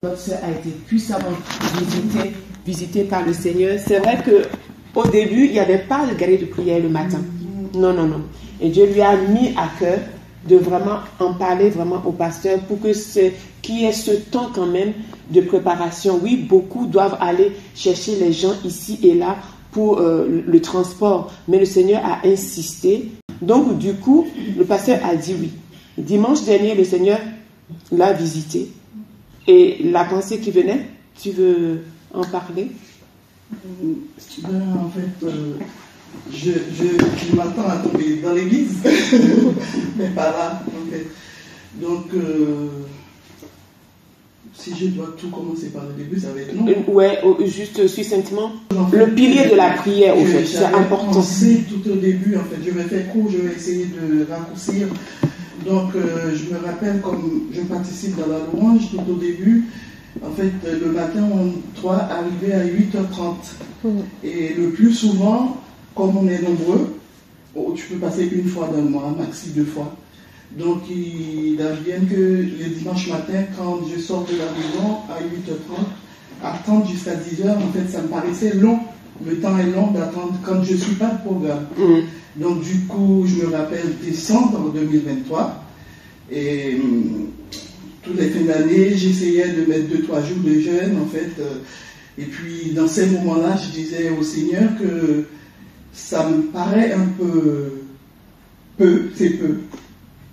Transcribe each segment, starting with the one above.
Notre sœur a été puissamment visitée par le Seigneur. C'est vrai qu'au début, il n'y avait pas de galerie de prière le matin. Non. Et Dieu lui a mis à cœur de vraiment en parler vraiment au pasteur pour qu'il y ait ce temps quand même de préparation. Oui, beaucoup doivent aller chercher les gens ici et là pour le transport. Mais le Seigneur a insisté. Donc, du coup, le pasteur a dit oui. Dimanche dernier, le Seigneur l'a visité. Et la pensée qui venait, tu veux en parler? En fait, je m'attends à tomber dans l'église, mais pas là, en fait. Donc, si je dois tout commencer par le début, ça va être long. Ouais, juste succinctement. Le pilier de la prière, au fait, c'est important. Tout au début, en fait, je vais faire court, je vais essayer de raccourcir. Donc, je me rappelle, comme je participe dans la louange, tout au début, en fait, le matin, on doit arriver à 8h30. Et le plus souvent, comme on est nombreux, tu peux passer une fois dans le mois, maxi 2 fois. Donc, il arrive que le dimanche matin, quand je sors de la maison à 8h30, attendre jusqu'à 10h, en fait, ça me paraissait long. Le temps est long d'attendre quand je ne suis pas de programme. Donc, du coup, je me rappelle décembre 2023. Et toutes les fins d'année, j'essayais de mettre 2-3 jours de jeûne, en fait. Et puis, dans ces moments-là, je disais au Seigneur que ça me paraît un peu, c'est peu.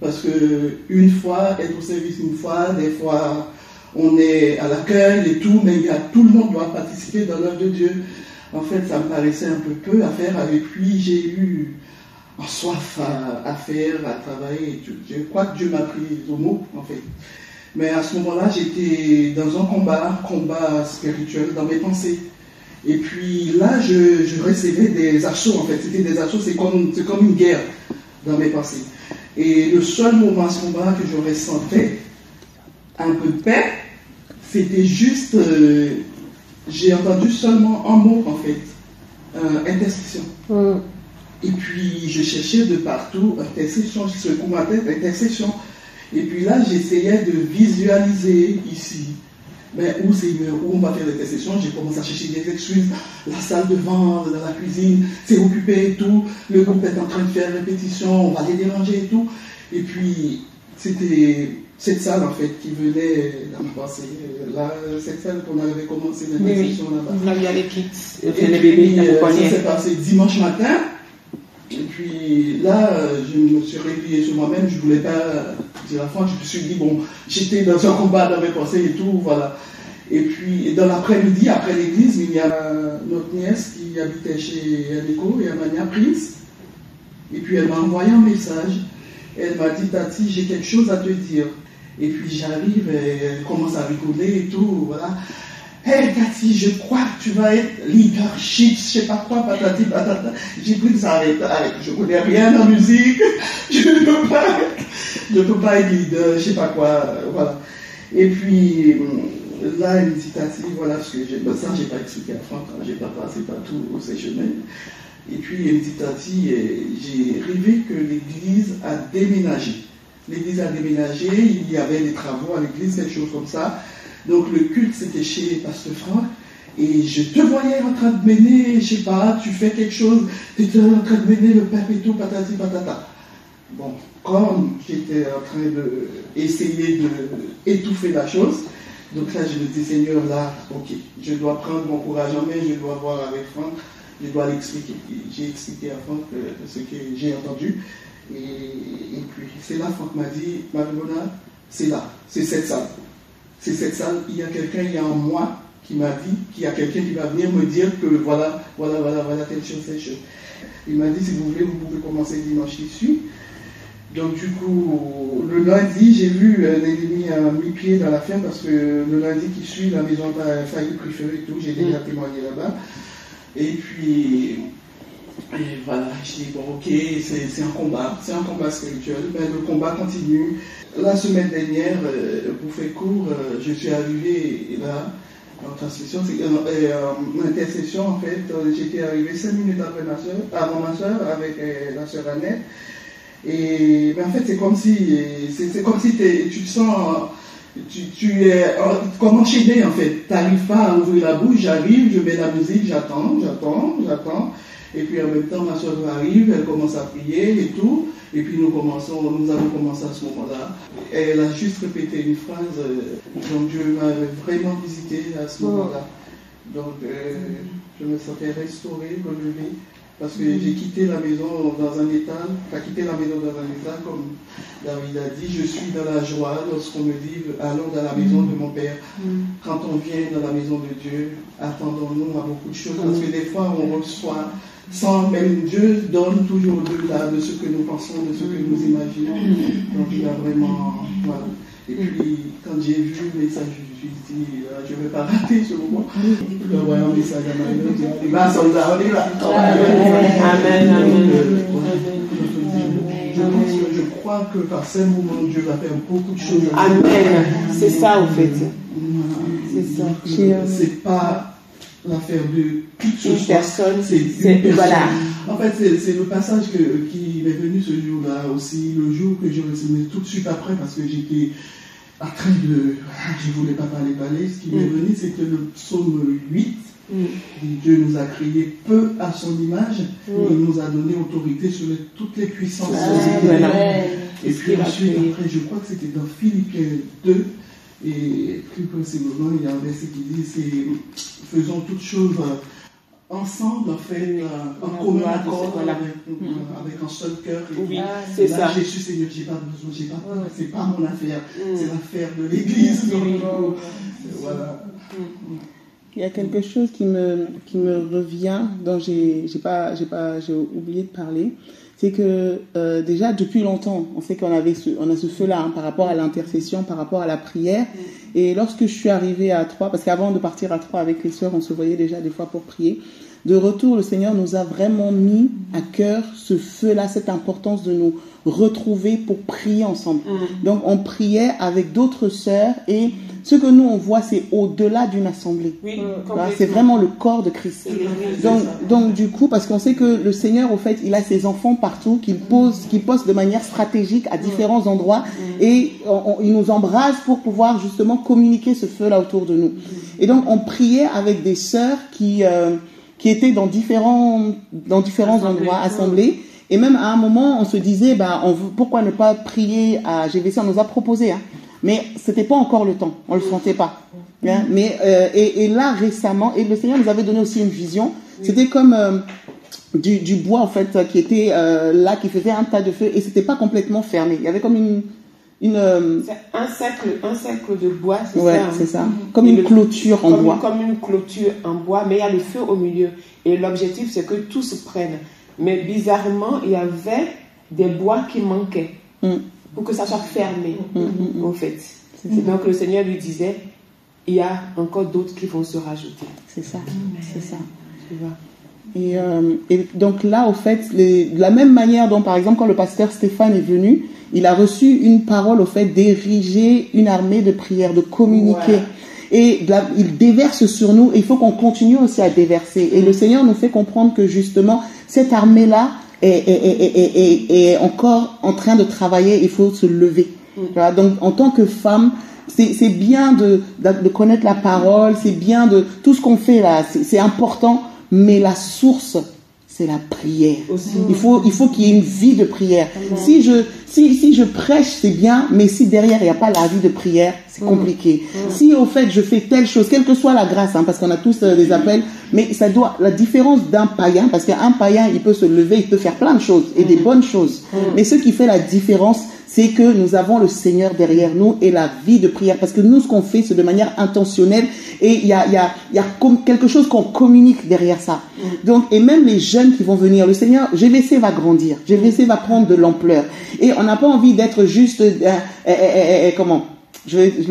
Parce que une fois, être au service une fois, des fois, on est à l'accueil et tout, mais tout le monde doit participer dans l'œuvre de Dieu. En fait, ça me paraissait un peu à faire. Avec lui, j'ai eu en soif à faire, à travailler et tout. Je crois que Dieu m'a pris au mot, en fait. Mais à ce moment-là, j'étais dans un combat spirituel dans mes pensées. Et puis là, je recevais des assauts, en fait. C'était des assauts, c'est comme une guerre dans mes pensées. Et le seul moment à ce moment-là que je ressentais un peu de paix, c'était juste, j'ai entendu seulement un mot, en fait, intercession. Et puis, je cherchais de partout, intercession, je secouais ma tête, intercession. Et puis là, j'essayais de visualiser ici. Mais où on va faire l'intercession? J'ai commencé à chercher des excuses. La salle de vente, dans la cuisine, c'est occupé et tout. Le groupe est en train de faire répétition, on va les déranger et tout. Et puis, c'était cette salle, en fait, qui venait dans ma pensée. Là, cette salle qu'on avait commencé l'intercession là-bas. Là, il y a les kits, les bébés. Ça s'est passé dimanche matin. Et puis là, je me suis réveillé sur moi-même, je ne voulais pas dire la fin, je me suis dit, bon, j'étais dans un combat dans mes pensées et tout, voilà. Et puis, dans l'après-midi, après l'église, il y a notre nièce qui habitait chez Adéco, et elle m'a prise. Et puis, elle m'a envoyé un message. Elle m'a dit, Tati, j'ai quelque chose à te dire. Et puis, j'arrive, et elle commence à rigoler et tout, voilà. Hey Tati, je crois que tu vas être leadership, je sais pas quoi, patati patata. J'ai pris ça, arrête, je connais rien en musique, je ne peux pas être leader, je sais pas quoi, voilà. Et puis là, elle me dit Tati, voilà ce que j'ai, ça j'ai pas expliqué à Franck, j'ai pas passé par tous ces chemins. Et puis elle me dit Tati, j'ai rêvé que l'église a déménagé. L'église a déménagé, il y avait des travaux à l'église, quelque chose comme ça. Donc le culte c'était chez Pasteur Franck et je te voyais en train de mener, je sais pas, tu fais quelque chose, tu étais en train de mener le père et tout, patati patata. Bon, comme j'étais en train d'essayer d'étouffer la chose, donc là je me dis Seigneur là, ok, je dois prendre mon courage en main, je dois voir avec Franck, je dois l'expliquer. J'ai expliqué à Franck ce que j'ai entendu et puis c'est là Franck m'a dit, Marie-Mona, c'est là, c'est cette salle. C'est cette salle, il y a quelqu'un, il y a en moi qui m'a dit, qu'il y a quelqu'un qui va venir me dire que voilà, telle chose. Il m'a dit, si vous voulez, vous pouvez commencer dimanche qui suit. Donc du coup, le lundi, j'ai vu l'ennemi à mi-pied dans la ferme parce que le lundi qui suit, la maison a failli pris feu et tout, j'ai déjà témoigné là-bas. Et puis, voilà, je dis, bon ok, c'est un combat spirituel, mais le combat continue. La semaine dernière, pour faire court, je suis arrivé là, en transmission, en intercession en fait, j'étais arrivé 5 minutes avant ma soeur, avec la soeur Annette. Et ben, en fait, c'est comme si tu te sens tu es comme enchaîné en fait. Tu n'arrives pas à ouvrir la bouche, j'arrive, je mets la musique, j'attends. Et puis en même temps, ma soeur arrive, elle commence à prier et tout. Et puis nous avons commencé à ce moment-là. Et elle a juste répété une phrase, donc Dieu m'avait vraiment visité à ce moment-là. Donc je me sentais restauré, relevé. Parce que j'ai quitté la maison dans un état, comme David a dit, je suis dans la joie lorsqu'on me dit, allons dans la maison de mon Père. Quand on vient dans la maison de Dieu, attendons-nous à beaucoup de choses, parce que des fois on reçoit, sans même Dieu donne toujours au-delà de ce que nous pensons, de ce que nous imaginons. Donc il a vraiment, voilà. Et puis, quand j'ai vu le message, je me suis dit, je ne vais pas rater ce moment. Je vais envoyer un message à Marie, je dis, on est là. Amen. Je crois que par ces moments, Dieu va faire beaucoup de choses. Amen. C'est ça, au fait. C'est ça. C'est pas l'affaire de toute personne, c'est une personne. Voilà. En fait, c'est le passage qui m'est venu ce jour-là aussi, le jour que j'ai résumé tout de suite après, parce que j'étais en train de... Je ne voulais pas parler. Ce qui m'est venu, c'était le psaume 8. Dieu nous a créé peu à son image, il nous a donné autorité sur toutes les puissances. Et puis ensuite, après, je crois que c'était dans Philippiens 2, et plus précisément, il y a un verset qui dit, faisons toutes choses ensemble, en fait, en commun accord, avec un seul cœur. Oui, c'est ça. Jésus, Seigneur, j'ai pas besoin, c'est pas mon affaire, c'est l'affaire de l'Église. Voilà. Il y a quelque chose qui me revient, dont j'ai oublié de parler. C'est que déjà depuis longtemps, on sait on a ce feu-là par rapport à l'intercession, par rapport à la prière. Et lorsque je suis arrivée à Troyes, parce qu'avant de partir à Troyes avec les sœurs, on se voyait déjà des fois pour prier. De retour, le Seigneur nous a vraiment mis à cœur ce feu-là, cette importance de nous retrouver pour prier ensemble. Donc on priait avec d'autres sœurs et ce que nous on voit, c'est au-delà d'une assemblée. Oui, c'est vraiment le corps de Christ. Donc du coup, parce qu'on sait que le Seigneur, au fait, il a ses enfants partout, qu'il pose de manière stratégique à différents endroits et il nous embrase pour pouvoir justement communiquer ce feu-là autour de nous. Et donc on priait avec des sœurs qui étaient dans différents endroits assemblés. Et même à un moment, on se disait, pourquoi ne pas prier à GVC? On nous a proposé, mais c'était pas encore le temps. On le sentait pas. Mais et là récemment, et le Seigneur nous avait donné aussi une vision. C'était comme du bois en fait qui était là, qui faisait un tas de feu, et c'était pas complètement fermé. Il y avait comme c'est un cercle de bois, c'est ça. C'est ça. Comme une clôture en bois. Comme une clôture en bois, mais il y a le feu au milieu. Et l'objectif, c'est que tout se prenne. Mais bizarrement, il y avait des bois qui manquaient pour que ça soit fermé, en fait. Donc le Seigneur lui disait, il y a encore d'autres qui vont se rajouter. C'est ça. C'est ça. Tu vois. Et donc là, au fait, de la même manière dont, par exemple, quand le pasteur Stéphane est venu, il a reçu une parole, au fait, d'ériger une armée de prière, de communiquer. Ouais. Et là, il déverse sur nous, et il faut qu'on continue aussi à déverser. Et le Seigneur nous fait comprendre que justement, cette armée-là est encore en train de travailler, il faut se lever. Voilà, donc, en tant que femme, c'est bien de connaître la parole, c'est bien de tout ce qu'on fait là, c'est important, mais la source, c'est la prière. Il faut qu'il y ait une vie de prière. Si je prêche, c'est bien, mais si derrière il n'y a pas la vie de prière, c'est compliqué. Si au fait je fais telle chose, quelle que soit la grâce, parce qu'on a tous des appels, mais la différence d'un païen, parce qu'un païen, il peut se lever, il peut faire plein de choses et des bonnes choses. Mais ce qui fait la différence, c'est que nous avons le Seigneur derrière nous et la vie de prière. Parce que nous, ce qu'on fait, c'est de manière intentionnelle et il y a comme quelque chose qu'on communique derrière ça. Donc, et même les jeunes qui vont venir, le Seigneur, GVC va grandir. GVC va prendre de l'ampleur. Et on n'a pas envie d'être juste, le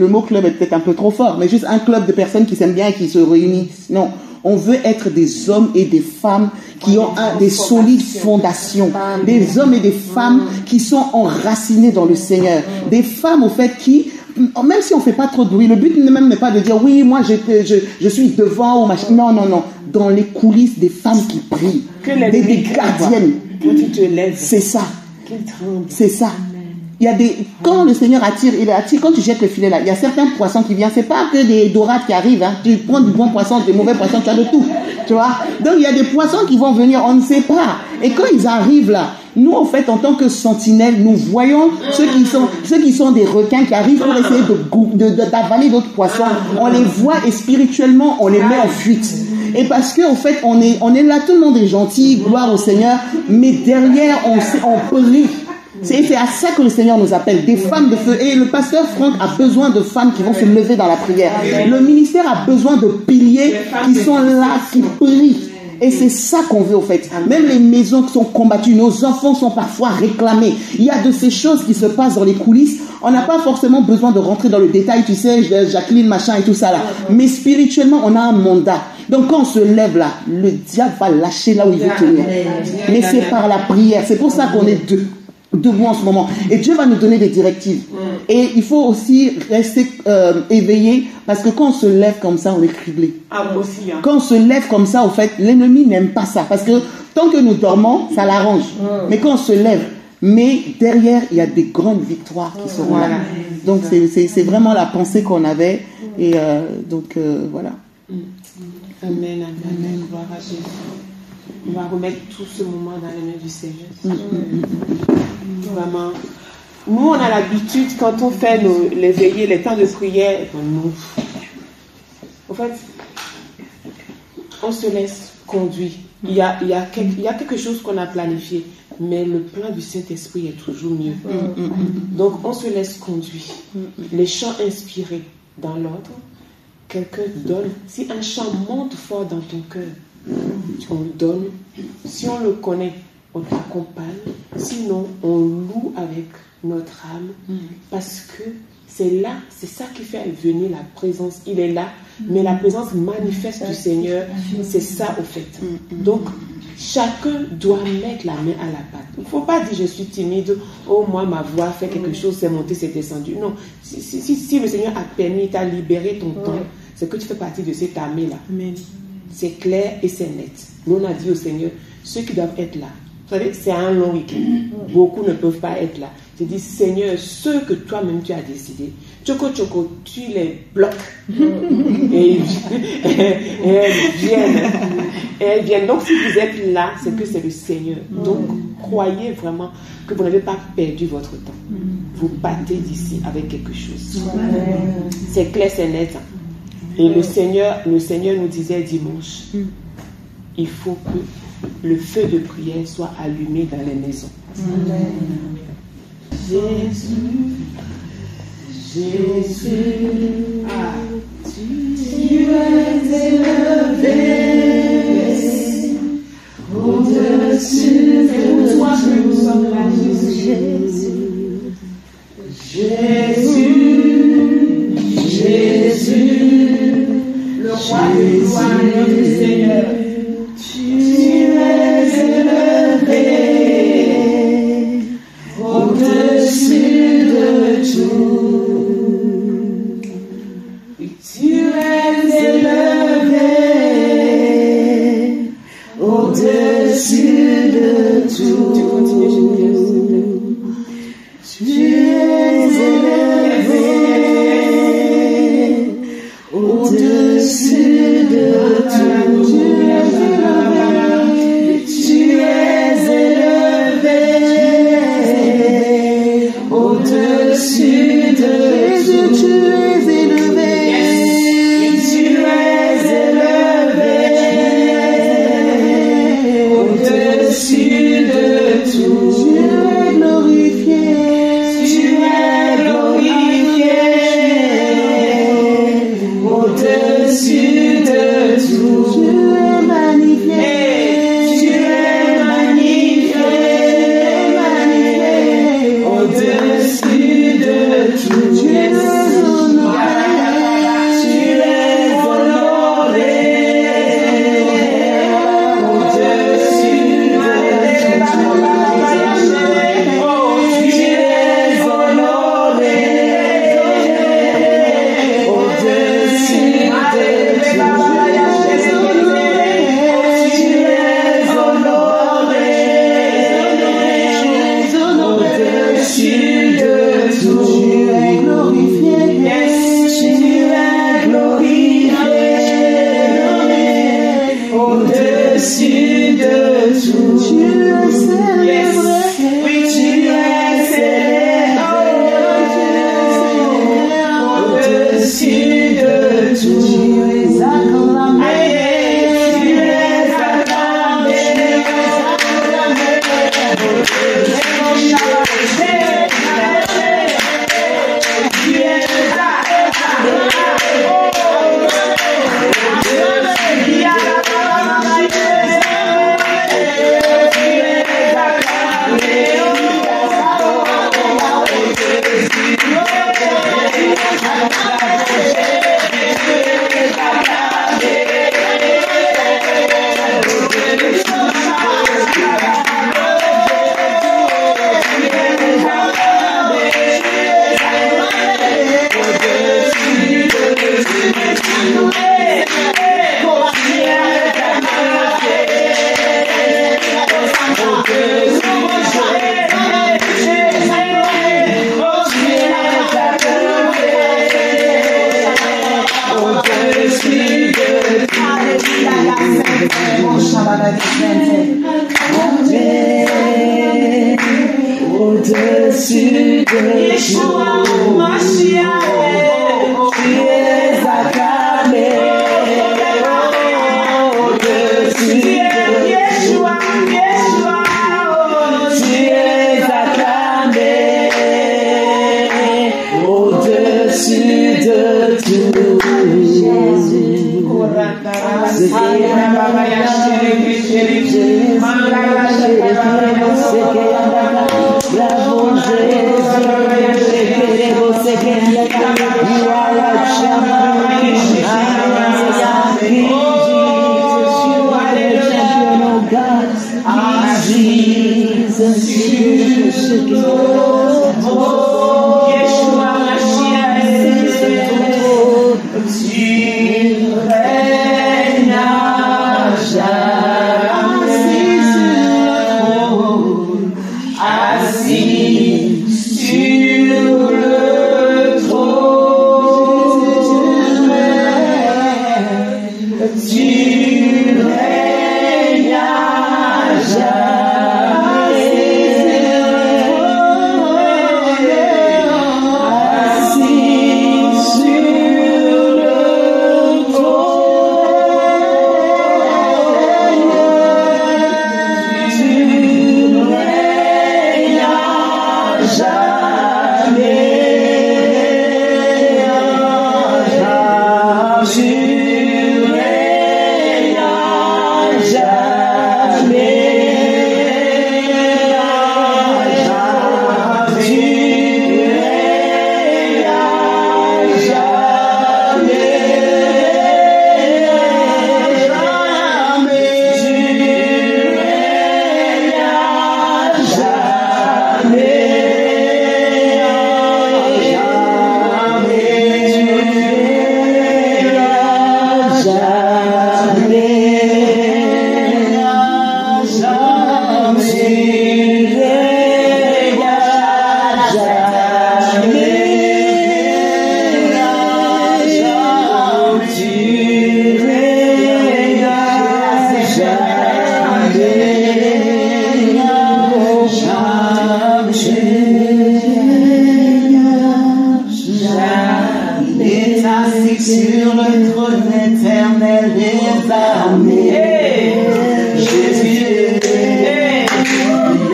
mot club est peut-être un peu trop fort, mais juste un club de personnes qui s'aiment bien et qui se réunissent. Non. On veut être des hommes et des femmes qui ont des solides fondations. Des hommes et des femmes qui sont enracinés dans le Seigneur. Des femmes, au fait, qui, même si on fait pas trop de bruit, le but n'est pas de dire, oui, moi, je suis devant ou machin. Non. Dans les coulisses, des femmes qui prient. Des gardiennes. Que tu te lèves. C'est ça. C'est ça. Il y a quand le Seigneur attire, il attire, quand tu jettes le filet là, il y a certains poissons qui viennent, c'est pas que des dorades qui arrivent, hein. Tu prends du bon poisson, des mauvais poissons, tu as de tout, tu vois. Donc il y a des poissons qui vont venir, on ne sait pas. Et quand ils arrivent là, nous en fait en tant que sentinelles, nous voyons ceux qui sont des requins qui arrivent pour essayer d'avaler d'autres poissons. On les voit et spirituellement on les met en fuite. Et parce que en fait on est là, tout le monde est gentil, gloire au Seigneur, mais derrière on prie. C'est à ça que le Seigneur nous appelle, des femmes de feu. Et le pasteur Franck a besoin de femmes qui vont se lever dans la prière. Le ministère a besoin de piliers qui sont là, qui prient. Et c'est ça qu'on veut, au fait. Même les maisons qui sont combattues, nos enfants sont parfois réclamés. Il y a de ces choses qui se passent dans les coulisses. On n'a pas forcément besoin de rentrer dans le détail, tu sais, Jacqueline, machin et tout ça là. Mais spirituellement, on a un mandat. Donc quand on se lève là, le diable va lâcher là où il veut tenir. Mais c'est par la prière. C'est pour ça qu'on est debout en ce moment. Et Dieu va nous donner des directives. Et il faut aussi rester éveillé, parce que quand on se lève comme ça, on est criblé. Quand on se lève comme ça, en fait, l'ennemi n'aime pas ça. Parce que tant que nous dormons, ça l'arrange. Mais quand on se lève, mais derrière, il y a des grandes victoires qui seront là. Donc c'est vraiment la pensée qu'on avait. Et voilà. Amen, amen. Gloire à Jésus. On va remettre tout ce moment dans les mains du Seigneur. Vraiment. Nous, on a l'habitude, quand on fait les veillées, les temps de prière, en fait, on se laisse conduire. Il y a quelque chose qu'on a planifié, mais le plan du Saint-Esprit est toujours mieux. Donc, on se laisse conduire. Les chants inspirés dans l'ordre, quelqu'un donne. Si un chant monte fort dans ton cœur, on le donne. Si on le connaît, on t'accompagne. Sinon, on loue avec notre âme. Parce que c'est ça qui fait venir la présence. Il est là, mais la présence manifeste du Seigneur, c'est ça au fait. Donc, chacun doit mettre la main à la pâte. Il ne faut pas dire je suis timide, oh moi ma voix fait quelque chose, c'est monté, c'est descendu. Non, si le Seigneur a permis, t'a libéré ton temps, c'est que tu fais partie de cette armée-là. C'est clair et c'est net. Nous on a dit au Seigneur, ceux qui doivent être là, vous savez, c'est un long week-end. Beaucoup ne peuvent pas être là. Je dis, Seigneur, ceux que toi-même tu as décidé, tu les bloques. Et elles viennent. Donc si vous êtes là, c'est que c'est le Seigneur. Donc croyez vraiment que vous n'avez pas perdu votre temps. Vous partez d'ici avec quelque chose. C'est clair, c'est net. Et le Seigneur nous disait dimanche, il faut que le feu de prière soit allumé dans les maisons. Jésus, tu es élevé au-dessus de toi que nous sommes là, Jésus. Jésus, le roi de gloire du Seigneur. Tu es élevé au-dessus de tout. Tu es élevé au-dessus de tout. Tu continues, Jésus. Tu es élevé au-dessus de tout. Tu es élevé au-dessus de tout. Tu es élevé. Tu es élevé au-dessus de tout. Tu es glorifié. Tu es glorifié au-dessus de tout. Tu es Au-dessus de Yeshua, Mashiach, tu es acclamé. Au-dessus de Yeshua, tu es acclamé. Au-dessus de tout, Jésus. Bravo Jésus, you are a champion, you are a champion, oh God, Jesus, Yeshua Mashiach, tu règnes assis sur le trône, tu règnes à jamais, assis sur le trône, tu règnes à jamais. Sur le trône éternel des armées, Jésus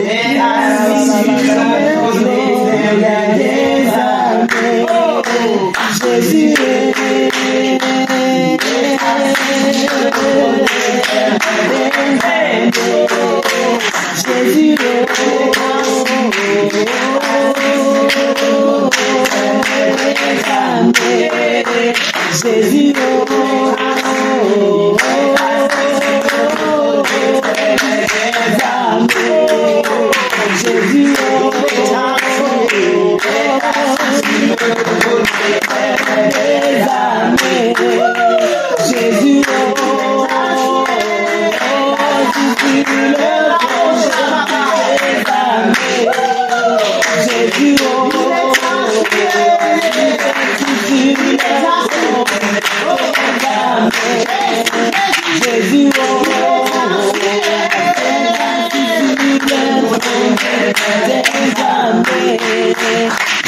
est assis sur le trône éternel des armées, Jésus est assis sur le trône éternel des armées, Jésus Jésus,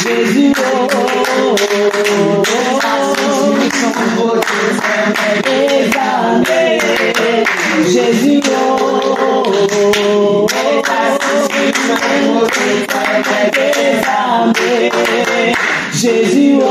Jésus, Jésus, Jésus,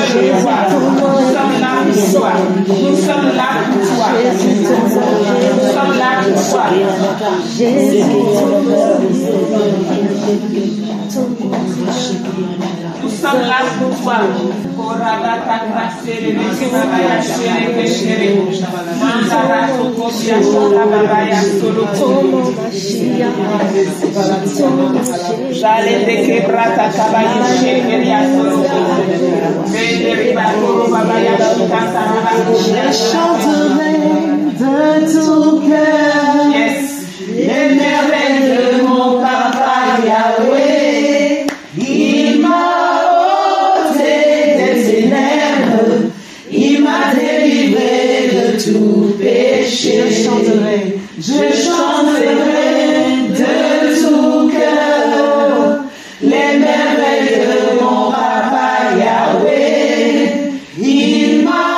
pour toi. Nous sommes là pour toi. Nous sommes là pour toi. Nous sommes là pour toi. Nous sommes là pour toi. J'allais te quebrar ta cabane je chanterai de tout cœur les merveilles de mon papa Yahweh. Il m'a ôté des ténèbres, il m'a délivré de tout péché. Je chanterai de tout cœur les merveilles de mon papa Yahweh. Il m'a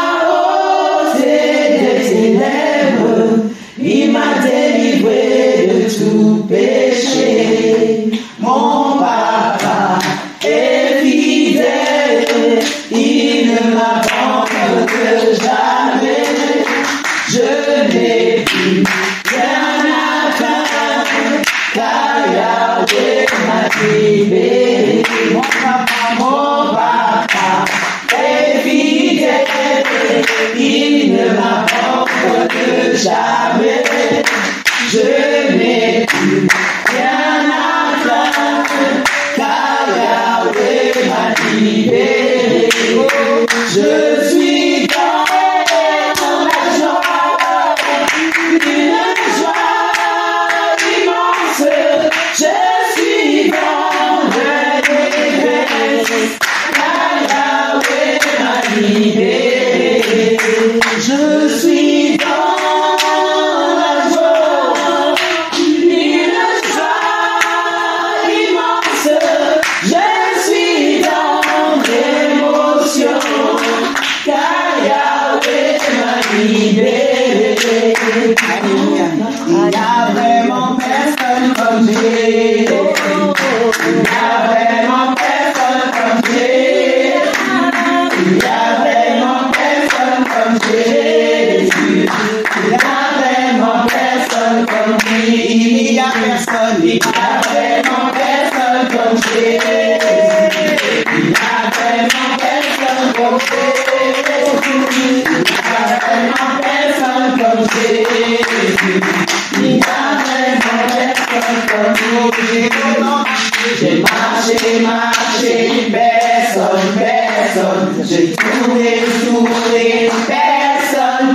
ôté des ténèbres, il m'a délivré de tout péché. Mon papa est fidèle, il ne m'abandonne jamais. Je n'ai plus rien à craindre, car Yahweh m'a libéré. Mon papa est fidèle, il ne m'abandonne jamais. Je n'ai plus rien à craindre, car Yahweh m'a libéré. Je suis dans la joie, une joie immense. Je suis dans l'allégresse, car Yahweh m'a libéré. Je suis dans la joie, une joie immense. Je suis dans l'émotion, car Yahweh m'a libéré. Il n'y a vraiment personne comme Dieu. Il n'y a vraiment personne comme Dieu. Il n'y a vraiment personne comme Jésus. Il n'y a vraiment personne comme lui. Il n'y a personne. Il n'y a vraiment personne comme Jésus. Il n'y a vraiment personne comme Jésus. Il n'y a vraiment personne comme Jésus. Il n'y a vraiment personne comme Jésus. J'ai marché, personne. J'ai tourné, personne.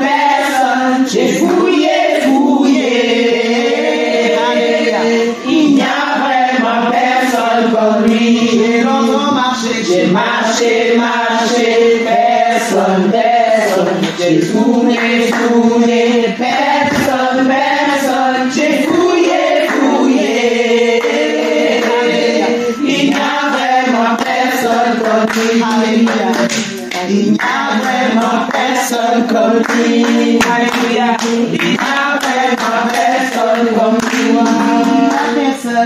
J'ai fouillé. Il n'y a vraiment personne comme lui. J'ai marché, personne. J'ai tourné, personne. J'ai fouillé. Il n'y a vraiment personne comme lui. Il n'y a vraiment personne comme lui. Alléluia. Il n'y a vraiment personne comme lui.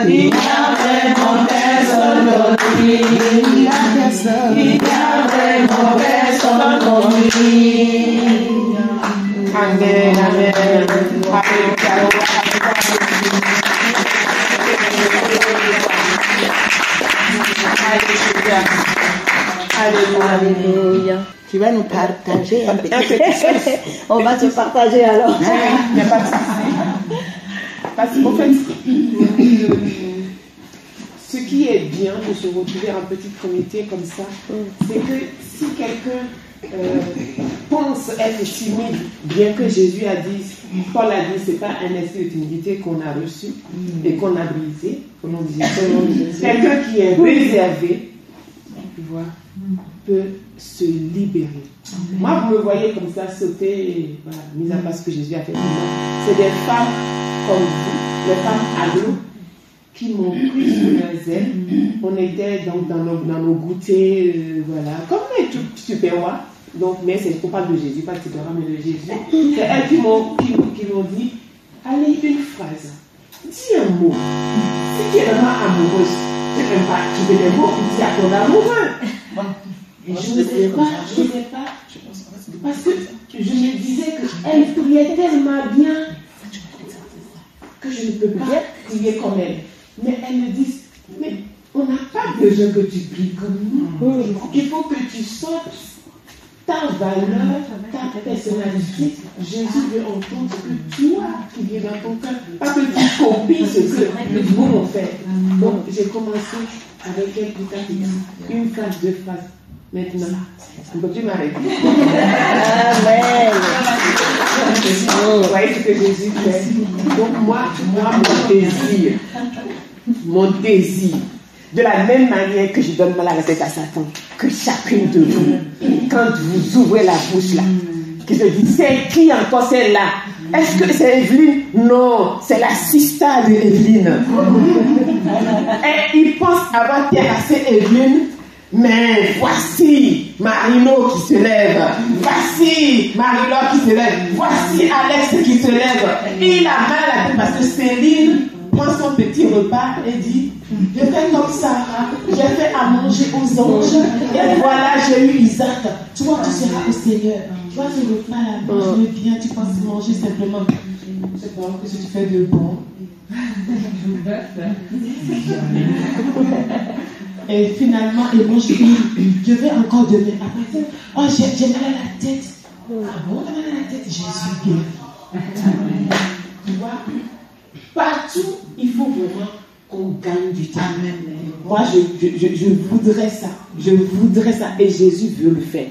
Il n'y a vraiment personne comme lui. Il n'y a vraiment personne comme lui. Amen. Alléluia. Tu vas nous partager un petit peu. On va se partager alors. Il n'y a pas de souci. Parce qu'en fait, ce qui est bien de se retrouver en petit comité comme ça, c'est que si quelqu'un pense être timide, bien que Jésus a dit, Paul a dit, c'est pas un esprit de timidité qu'on a reçu et qu'on a brisé, comme on disait, quelqu'un qui est réservé, tu vois, peut se libérer. Moi, vous me voyez comme ça sauter, voilà, mis à part ce que Jésus a fait pour moi. C'est des femmes comme vous, les femmes ados, qui m'ont pris sous leurs ailes. On était donc dans nos goûters, voilà, comme les super rois. Donc, mais c'est, on parle de Jésus, pas de super roi, mais de Jésus. C'est elles qui m'ont dit, allez, une phrase, dis un mot. Si tu es vraiment amoureuse, tu n'aimes pas, tu veux des mots pour dire à ton amoureux. Et je ne sais pas. Parce que je me disais qu'elle priait tellement bien que je ne peux pas prier comme elle. Mais elle me dit, mais on n'a pas besoin que tu pries comme nous. Il faut que tu sortes ta valeur, ta personnalité. Jésus veut entendre que toi qui viens dans ton cœur, pas que tu copies ce que nous on fait. Donc j'ai commencé avec elle tout à l'heure. Une phrase, deux phrases. Maintenant, on ne peut plus m'arrêter. Amen. Vous voyez ce que Jésus fait. Donc moi, mon désir, de la même manière que je donne la recette à Satan, que chacune de vous, quand vous ouvrez la bouche là, que je dis, c'est qui encore celle-là? Est-ce que c'est Evelyne? Non, c'est la sista de Evelyne. Et il pense avoir terrassé Evelyne. Mais voici Marino qui se lève, voici Marie-Laure qui se lève, voici Alex qui se lève. Il a mal à la tête parce que Céline prend son petit repas et dit, je fais comme Sarah, j'ai fait à manger aux anges, et voilà j'ai eu Isaac. Toi tu seras au Seigneur, toi tu ne veux pas la manger bien, tu penses manger simplement. C'est bon, que tu fais de bon. Et finalement, ils m'ont dit, je vais encore donner. Après, oh, j'ai mal à la tête. Ah bon, t'as mal à la tête? Jésus guérit. Tu vois, partout, il faut vraiment qu'on gagne du temps. Moi, je voudrais ça. Je voudrais ça. Et Jésus veut le faire.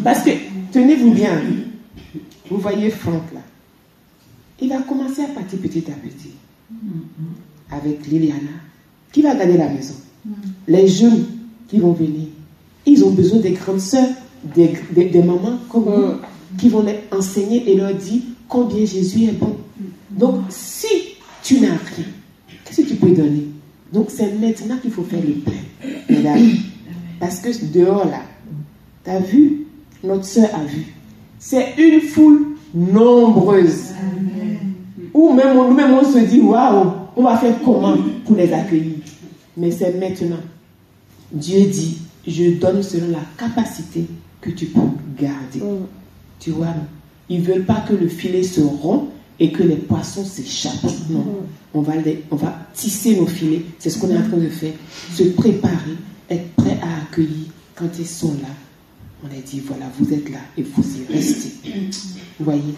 Parce que, tenez-vous bien, vous voyez Franck là. Il a commencé à partir petit à petit. Avec Liliana, qui va gagner la maison. Les jeunes qui vont venir, ils ont besoin des grandes sœurs, des mamans comme vous, qui vont les enseigner et leur dire combien Jésus est bon. Donc, si tu n'as rien, qu'est-ce que tu peux donner? Donc, c'est maintenant qu'il faut faire le plein, mesdames. Parce que dehors là, tu as vu, notre sœur a vu, c'est une foule nombreuse. Ou même nous-mêmes on se dit, waouh, on va faire comment pour les accueillir? Mais c'est maintenant. Dieu dit, je donne selon la capacité que tu peux garder. Tu vois, non? Ils ne veulent pas que le filet se rompe et que les poissons s'échappent. Non. On va tisser nos filets. C'est ce qu'on est en train de faire. Se préparer, être prêt à accueillir. Quand ils sont là, on les dit, voilà, vous êtes là et vous y restez. Vous voyez?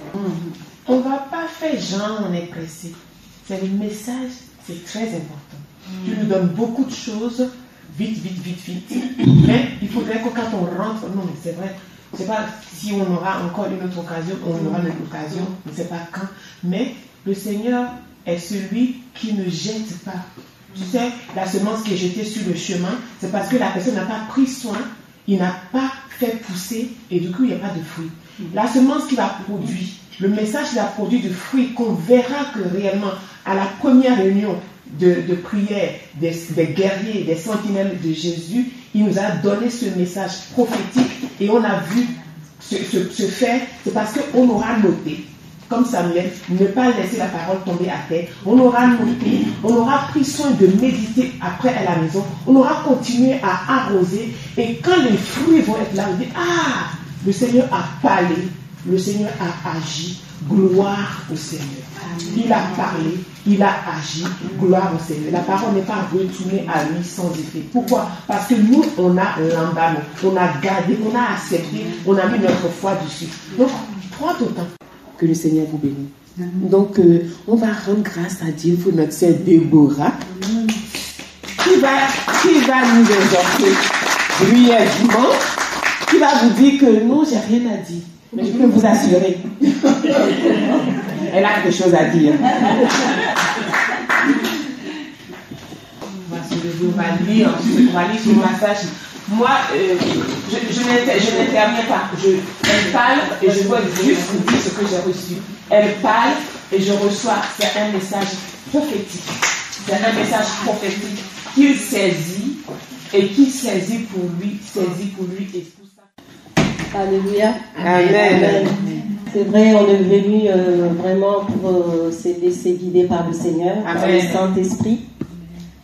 On ne va pas faire genre, on est pressé. C'est le message, c'est très important. Tu nous donnes beaucoup de choses, vite. Mais il faudrait que quand on rentre, non mais c'est vrai, je ne sais pas si on aura encore une autre occasion, on aura une autre occasion, je ne sais pas quand, mais le Seigneur est celui qui ne jette pas. Tu sais, la semence qui est jetée sur le chemin, c'est parce que la personne n'a pas pris soin, il n'a pas fait pousser et du coup il n'y a pas de fruits. La semence qu'il a produit, le message qu'il a produit de fruits qu'on verra que réellement à la première réunion de prière des guerriers, des sentinelles de Jésus, il nous a donné ce message prophétique et on a vu se faire, c'est parce qu'on aura noté, comme Samuel, ne pas laisser la parole tomber à terre, on aura noté, on aura pris soin de méditer après à la maison, on aura continué à arroser et quand les fruits vont être là, on dit, ah, le Seigneur a parlé, le Seigneur a agi, gloire au Seigneur. Il a parlé, il a agi, gloire au Seigneur. La parole n'est pas retournée à lui sans effet. Pourquoi? Parce que nous, on a l'emballon, on a gardé, on a accepté, on a mis notre foi dessus. Donc, prends ton temps. Que le Seigneur vous bénisse. Donc, on va rendre grâce à Dieu pour notre sœur Déborah, qui va nous exhorter brièvement, qui va vous dire que non, j'ai rien à dire. Mais je peux vous assurer, elle a quelque chose à dire. On va lire ce passage. Moi, je n'interviens pas. Elle parle et je dois juste vous dire ce que j'ai reçu. Elle parle et je reçois. C'est un message prophétique. C'est un message prophétique qu'il saisit et qu'il saisit pour lui et pour ça. Alléluia. Amen. C'est vrai, on est venu vraiment pour se laisser guider par le Seigneur, par le Saint-Esprit.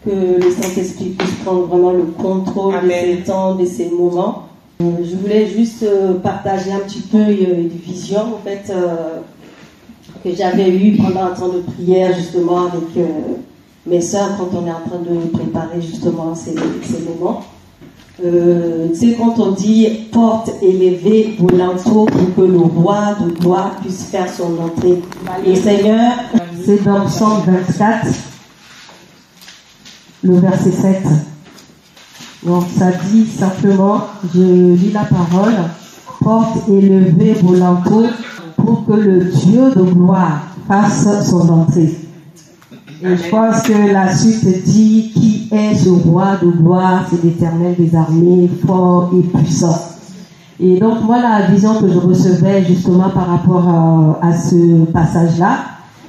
Que le Saint-Esprit puisse prendre vraiment le contrôle de ces temps, de ces moments. Je voulais juste partager un petit peu une vision en fait que j'avais eue pendant un temps de prière justement avec mes sœurs quand on est en train de préparer justement ces moments. Tu sais, quand on dit porte élevée vos linteaux pour que le roi de gloire puisse faire son entrée. Le Seigneur, c'est dans Psaume 24, le verset 7. Donc ça dit simplement, je lis la parole, porte élevée vos linteaux pour que le Dieu de gloire fasse son entrée. Et je pense que la suite dit, qui est ce roi de gloire? C'est l'Éternel des armées, fort et puissant. Et donc moi, la vision que je recevais justement par rapport à ce passage-là,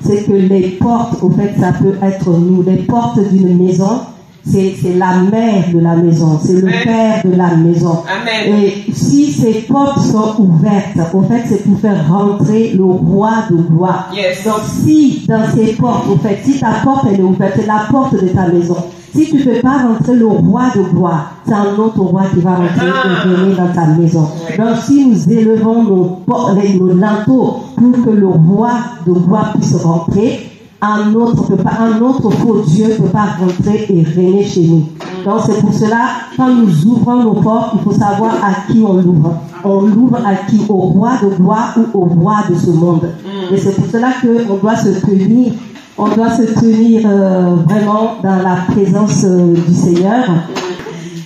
c'est que les portes, au fait, ça peut être nous. Les portes d'une maison, c'est la mère de la maison, c'est le père de la maison. Amen. Et si ces portes sont ouvertes, au fait, c'est pour faire rentrer le roi de gloire. Yes. Donc si dans ces portes, au fait, si ta porte elle est ouverte, c'est la porte de ta maison. Si tu ne fais pas rentrer le roi de gloire, c'est un autre roi qui va rentrer et venir dans ta maison. Donc si nous élevons nos linteaux pour que le roi de gloire puisse rentrer, un autre faux Dieu ne peut pas rentrer et régner chez nous. Donc c'est pour cela, quand nous ouvrons nos portes, il faut savoir à qui on l'ouvre. On l'ouvre à qui? Au roi de gloire ou au roi de ce monde. Et c'est pour cela qu'on doit se tenir. On doit se tenir vraiment dans la présence du Seigneur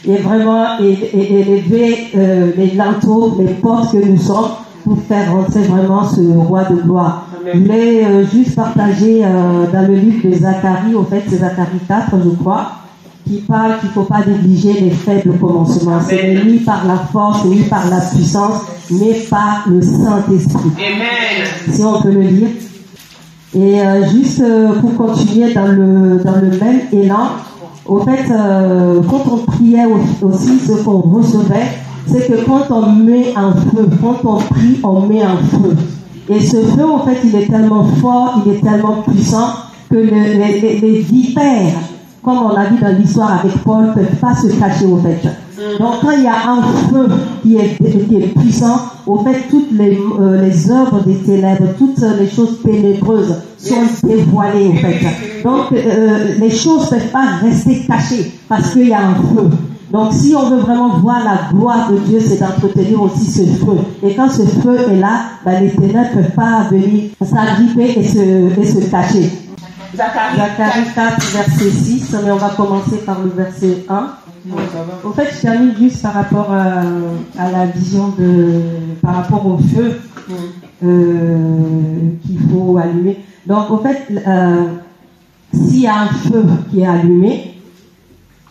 et vraiment élever les linteaux, les portes que nous sommes pour faire rentrer vraiment ce roi de gloire. Je voulais juste partager dans le livre de Zacharie, au fait c'est Zacharie 4 je crois, qui parle qu'il ne faut pas négliger les faibles commencements. Ce n'est ni par la force, ni par la puissance, mais par le Saint-Esprit. Amen. Si on peut le lire. Et juste pour continuer dans le même élan, au fait, quand on priait aussi, ce qu'on recevait, c'est que quand on met un feu, quand on prie, on met un feu. Et ce feu, en fait, il est tellement fort, il est tellement puissant que les vipères, comme on a vu dans l'histoire avec Paul, ne peuvent pas se cacher, au fait. Donc, quand il y a un feu qui est puissant, au fait, toutes les œuvres des ténèbres, toutes les choses ténébreuses sont dévoilées, au fait. Donc, les choses ne peuvent pas rester cachées parce qu'il y a un feu. Donc, si on veut vraiment voir la gloire de Dieu, c'est d'entretenir aussi ce feu. Et quand ce feu est là, les ténèbres ne peuvent pas venir s'agripper et se cacher. Zacharie 4, verset 6, mais on va commencer par le verset 1. En fait, je termine juste par rapport à la vision par rapport au feu qu'il faut allumer. Donc, en fait, s'il y a un feu qui est allumé,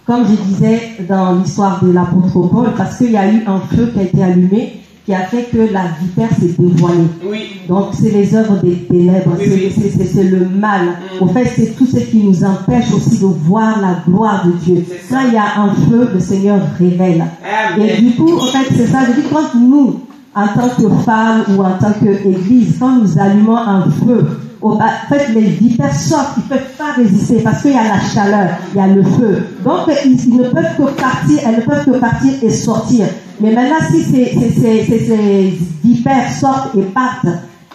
comme je disais dans l'histoire de l'apôtre Paul, parce qu'il y a eu un feu qui a été allumé, qui a fait que la vipère s'est dévoilée. Oui. Donc c'est les œuvres des ténèbres, c'est le mal. En fait, c'est tout ce qui nous empêche aussi de voir la gloire de Dieu. Quand il y a un feu, le Seigneur révèle. Amen. Et du coup, en fait, c'est ça. Je dis, quand nous, en tant que femmes ou en tant qu'église, quand nous allumons un feu, en fait, les vipères sortent, ils ne peuvent pas résister parce qu'il y a la chaleur, il y a le feu. Donc, ils ne peuvent que partir, elles ne peuvent que partir et sortir. Mais maintenant, si ces vipères sortent et partent,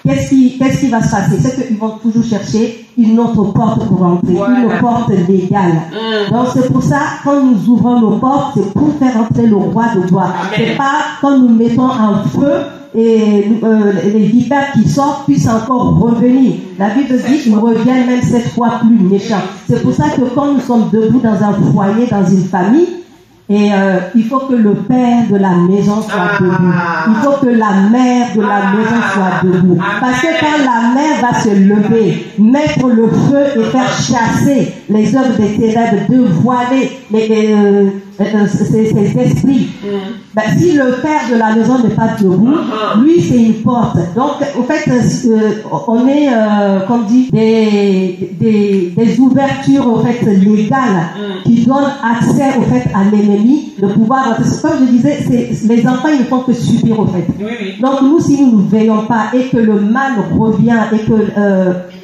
qu'est-ce qui va se passer? C'est qu'ils vont toujours chercher une autre porte pour entrer, une porte légale. Donc, c'est pour ça, quand nous ouvrons nos portes, c'est pour faire entrer le roi de gloire. C'est pas quand nous mettons un feu et les vipères qui sortent puissent encore revenir. La Bible dit qu'ils reviennent même cette fois plus méchants. C'est pour ça que quand nous sommes debout dans un foyer, dans une famille, et il faut que le père de la maison soit debout. Il faut que la mère de la maison soit debout. Parce que quand la mère va se lever, mettre le feu et faire chasser les œuvres des ténèbres, dévoiler ces esprits, si le père de la maison n'est pas debout, lui c'est une porte. Donc au fait, on est, comme dit, des ouvertures au fait légales qui donnent accès au fait à l'ennemi de pouvoir. Comme je disais, les enfants ils ne font que subir au fait. Donc nous, si nous ne veillons pas et que le mal revient et que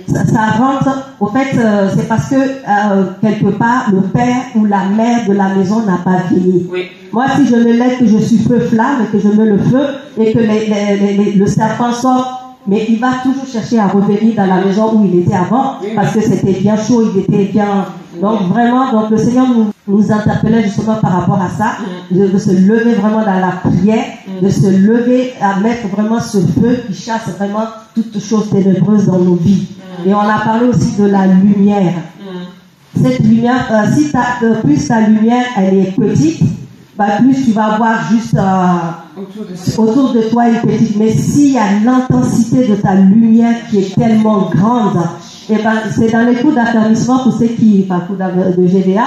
ça rentre, au fait, c'est parce que quelque part le père ou la mère de la maison n'a pas veillé. Moi, si je me lève, que je suis feu flamme, et que je mets le feu, et que le serpent sort, mais il va toujours chercher à revenir dans la maison où il était avant, parce que c'était bien chaud, il était bien... Donc vraiment, donc le Seigneur nous interpellait justement par rapport à ça, de se lever vraiment dans la prière, de se lever à mettre vraiment ce feu qui chasse vraiment toutes choses ténébreuses dans nos vies. Et on a parlé aussi de la lumière. Cette lumière, plus ta lumière elle est petite, plus tu vas voir juste autour de toi une petite. Mais s'il y a l'intensité de ta lumière qui est tellement grande, et c'est dans les cours d'affermissement pour ceux qui, cours de GVA,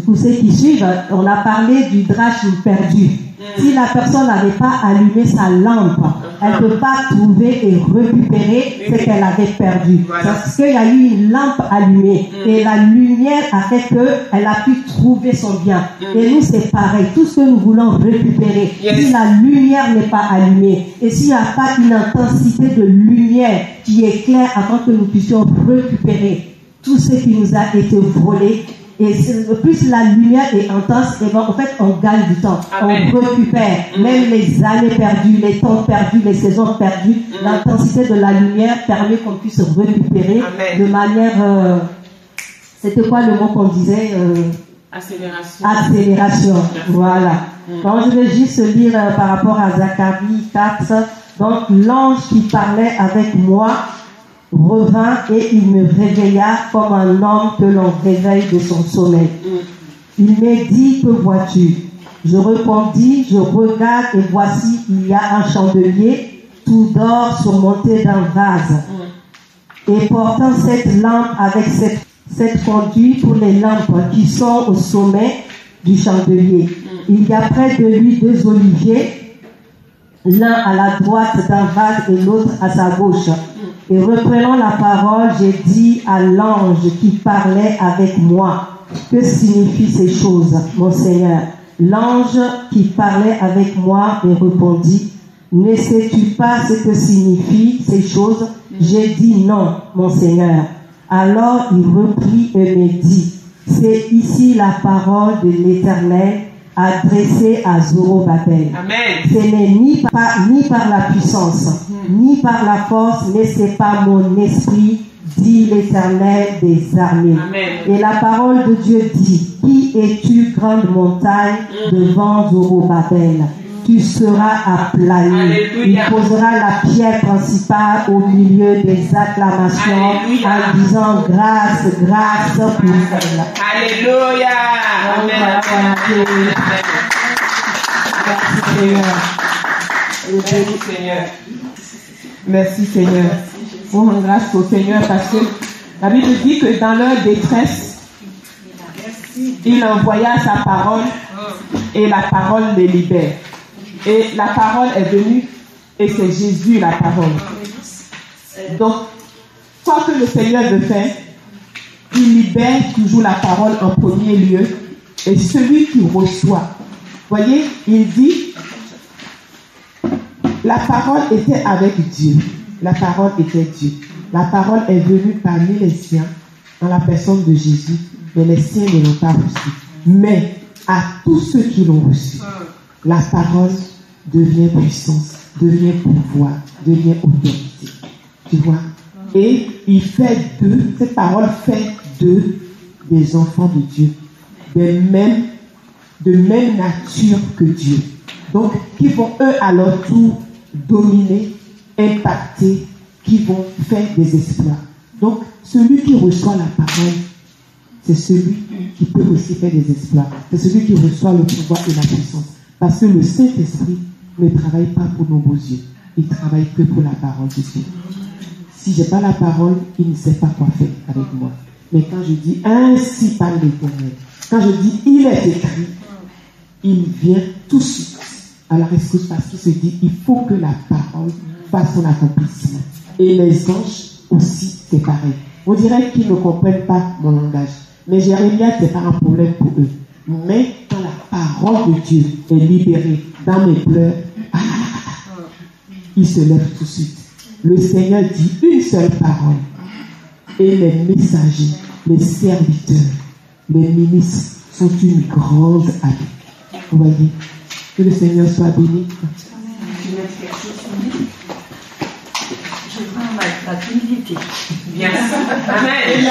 pour ceux qui suivent, on a parlé du drache perdu. Si la personne n'avait pas allumé sa lampe, elle ne peut pas trouver et récupérer ce qu'elle avait perdu. Parce qu'il y a eu une lampe allumée et la lumière a fait qu'elle a pu trouver son bien. Et nous, c'est pareil. Tout ce que nous voulons récupérer, si la lumière n'est pas allumée et s'il n'y a pas une intensité de lumière qui éclaire afin que nous puissions récupérer tout ce qui nous a été volé, et plus la lumière est intense, et en fait, on gagne du temps. Amen. On récupère même les années perdues, les temps perdus, les saisons perdues. L'intensité de la lumière permet qu'on puisse récupérer de manière... c'était quoi le mot qu'on disait Accélération. Accélération, voilà. Donc, je vais juste lire par rapport à Zacharie 4. Donc, l'ange qui parlait avec moi revint et il me réveilla comme un homme que l'on réveille de son sommeil. Il m'a dit, que vois-tu? Je répondis, je regarde et voici, il y a un chandelier tout d'or surmonté d'un vase. Et portant cette lampe avec cette conduite pour les lampes qui sont au sommet du chandelier. Il y a près de lui 2 oliviers, l'un à la droite d'un vase et l'autre à sa gauche. Et reprenant la parole, j'ai dit à l'ange qui parlait avec moi, que signifient ces choses, mon Seigneur? L'ange qui parlait avec moi me répondit, ne sais-tu pas ce que signifient ces choses? J'ai dit non, mon Seigneur. Alors il reprit et me dit, c'est ici la parole de l'Éternel adressée à Zorobabel. Ce n'est ni par la puissance, ni par la force, mais c'est par mon esprit, dit l'Éternel des armées. Amen. Et la parole de Dieu dit, qui es-tu, grande montagne, devant Zorobabel? Tu seras aplani. Il posera la pierre principale au milieu des acclamations. Alléluia. En disant grâce, grâce pour elle. Alléluia. Amen. Merci Seigneur. Merci Seigneur. On rend grâce au Seigneur parce que la Bible dit que dans leur détresse, il envoya sa parole et la parole les libère. Et la parole est venue et c'est Jésus la parole. Donc, quoi que le Seigneur veut faire, il libère toujours la parole en premier lieu et celui qui reçoit. Voyez, il dit, la parole était avec Dieu. La parole était Dieu. La parole est venue parmi les siens dans la personne de Jésus, mais les siens ne l'ont pas reçu. Mais à tous ceux qui l'ont reçu, la parole devient puissance, devient pouvoir, devient autorité. Tu vois? Et il fait d'eux, cette parole fait d'eux des enfants de Dieu, de même nature que Dieu. Donc, qui vont eux à leur tour dominer, impacter, qui vont faire des exploits. Donc, celui qui reçoit la parole, c'est celui qui peut aussi faire des exploits. C'est celui qui reçoit le pouvoir et la puissance. Parce que le Saint-Esprit ne travaille pas pour nos beaux yeux. Il travaille que pour la parole de Dieu. Si je n'ai pas la parole, il ne sait pas quoi faire avec moi. Mais quand je dis ainsi parle l'Éternel, quand je dis il est écrit, il vient tout de suite à la rescousse parce qu'il se dit il faut que la parole fasse son accomplissement. Et les anges aussi, c'est pareil. On dirait qu'ils ne comprennent pas mon langage. Mais Jérémie, ce n'est pas un problème pour eux. Mais quand la parole de Dieu est libérée dans mes pleurs, ils se lèvent tout de suite. Le Seigneur dit une seule parole. Et les messagers, les serviteurs, les ministres sont une grande armée. Vous voyez, que le Seigneur soit béni. Je prends ma timidité. Bien sûr. Amen.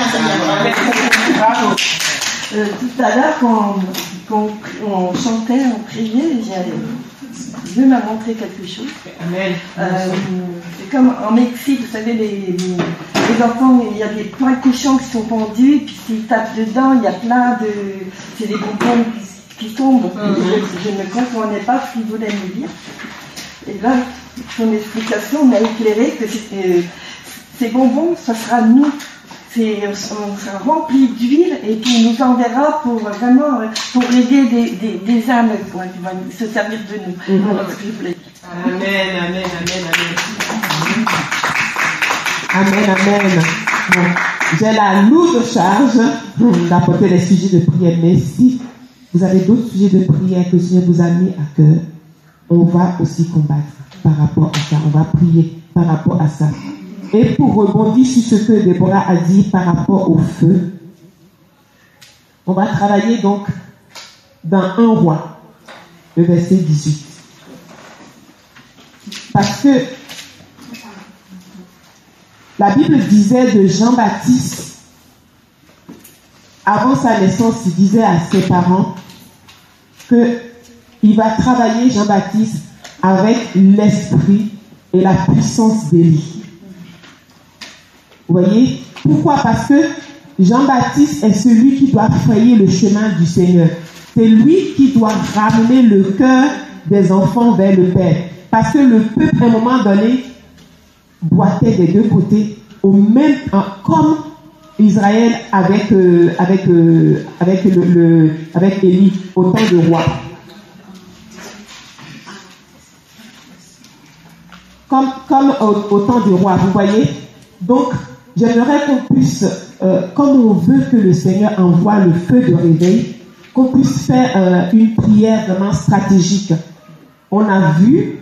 Bravo. Tout à l'heure, quand on chantait, on priait, Dieu m'a montré quelque chose. Amen. C'est comme en Mexique, vous savez, les enfants, il y a des poils cochons qui sont pendus, puis s'ils tapent dedans, il y a plein de... C'est des bonbons qui tombent. Je ne comprenais pas ce qu'il voulait me dire. Et là, son explication m'a éclairé que ces bonbons, ça sera nous. On sera rempli d'huile et puis il nous enverra pour vraiment pour aider des âmes qui vont se servir de nous. Voilà ce que je voulais dire. Amen, amen, amen, amen. Amen, amen. Bon, j'ai la lourde charge d'apporter les sujets de prière, mais si vous avez d'autres sujets de prière que le Seigneur vous a mis à cœur, on va aussi combattre par rapport à ça. On va prier par rapport à ça. Et pour rebondir sur ce que Déborah a dit par rapport au feu, on va travailler donc dans 1 Roi, le verset 18. Parce que la Bible disait de Jean-Baptiste, avant sa naissance, il disait à ses parents qu'il va travailler, Jean-Baptiste, avec l'esprit et la puissance d'Élie. Vous voyez? Pourquoi? Parce que Jean-Baptiste est celui qui doit frayer le chemin du Seigneur. C'est lui qui doit ramener le cœur des enfants vers le Père. Parce que le peuple, à un moment donné, boitait des deux côtés, comme Israël avec Élie au temps de roi. Comme au temps du roi, vous voyez? Donc, j'aimerais qu'on puisse, comme on veut que le Seigneur envoie le feu de réveil, qu'on puisse faire une prière vraiment stratégique. On a vu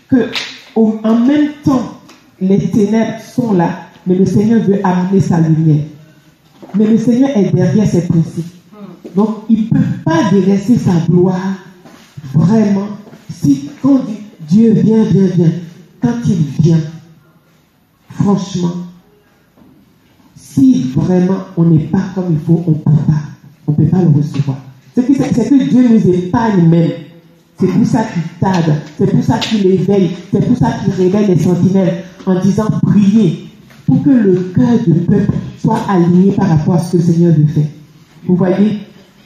que en même temps, les ténèbres sont là, mais le Seigneur veut amener sa lumière. Mais le Seigneur est derrière ses principes. Donc, il ne peut pas délaisser sa gloire vraiment. Si quand Dieu vient, quand il vient, franchement, si vraiment on n'est pas comme il faut, on peut pas le recevoir. C'est que Dieu nous épargne même. C'est pour ça qu'il tarde, c'est pour ça qu'il éveille, c'est pour ça qu'il réveille les sentinelles en disant priez pour que le cœur du peuple soit aligné par rapport à ce que le Seigneur veut faire. Vous voyez?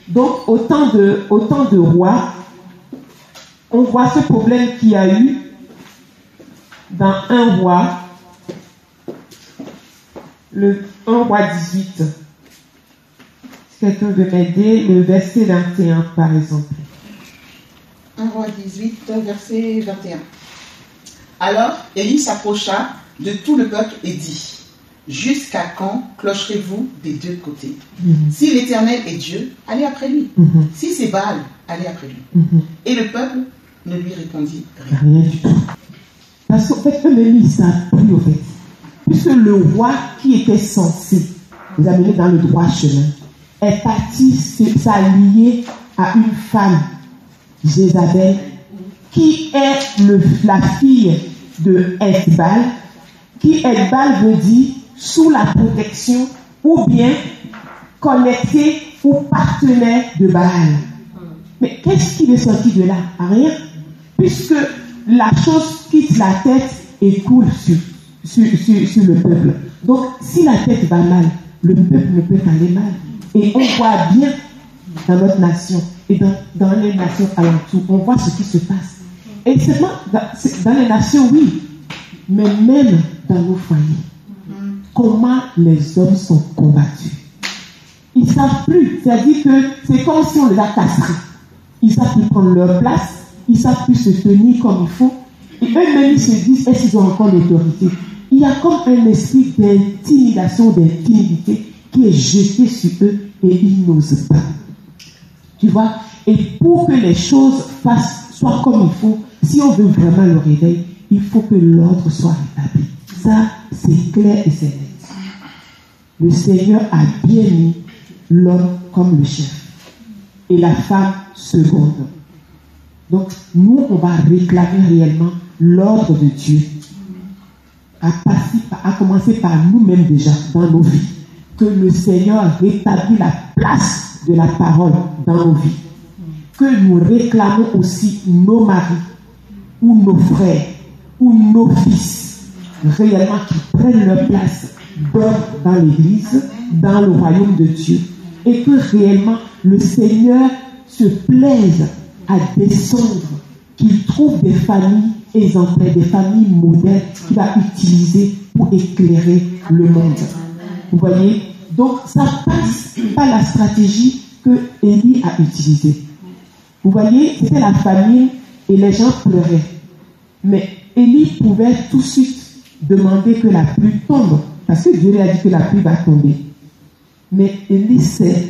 Donc, autant de rois, on voit ce problème qu'il y a eu dans 1 Roi, le 1 Roi 18. Si quelqu'un veut m'aider, le verset 21 par exemple. 1 Roi 18, verset 21. Alors Élie s'approcha de tout le peuple et dit: jusqu'à quand clocherez-vous des deux côtés? Si l'Éternel est Dieu, allez après lui. Si c'est Baal, allez après lui. Et le peuple ne lui répondit rien du tout. Parce qu'en fait, eux-mêmes, ils ne savent plus, au fait. Puisque le roi qui était censé les amener dans le droit chemin est parti s'allier à une femme, Jézabel, qui est la fille de Ethbal, qui Ethbal veut dire sous la protection ou bien connecté ou partenaire de Baal. Mais qu'est-ce qui est sorti de là? Rien. Puisque la chose quitte la tête et coule sur le peuple. Donc, si la tête va mal, le peuple ne peut qu'aller mal. Et on voit bien dans notre nation et dans les nations alentours, on voit ce qui se passe. Et seulement dans les nations, oui, mais même dans nos foyers, comment les hommes sont combattus. Ils ne savent plus, c'est-à-dire que c'est comme si on les a castrés. Ils ne savent plus prendre leur place, ils ne savent plus se tenir comme il faut. Et eux-mêmes, ils se disent, est-ce qu'ils ont encore l'autorité? Il y a comme un esprit d'intimidation, d'intimidité qui est jeté sur eux et ils n'osent pas. Tu vois? Et pour que les choses soient comme il faut, si on veut vraiment le réveil, il faut que l'ordre soit rétabli. Ça, c'est clair et c'est net. Le Seigneur a bien mis l'homme comme le chef et la femme seconde. Donc, nous, on va réclamer réellement l'ordre de Dieu. À commencer par nous-mêmes déjà, dans nos vies. Que le Seigneur rétablit la place de la parole dans nos vies. Que nous réclamons aussi nos maris, ou nos frères, ou nos fils, réellement qui prennent leur place dans l'Église, dans le royaume de Dieu. Et que réellement le Seigneur se plaise à descendre, qu'il trouve des familles exemplaires, des familles modèles qu'il va utiliser pour éclairer le monde. Vous voyez? Donc ça passe par la stratégie que Élie a utilisée. Vous voyez, c'était la famine et les gens pleuraient. Mais Élie pouvait tout de suite demander que la pluie tombe, parce que Dieu lui a dit que la pluie va tomber. Mais Élie sait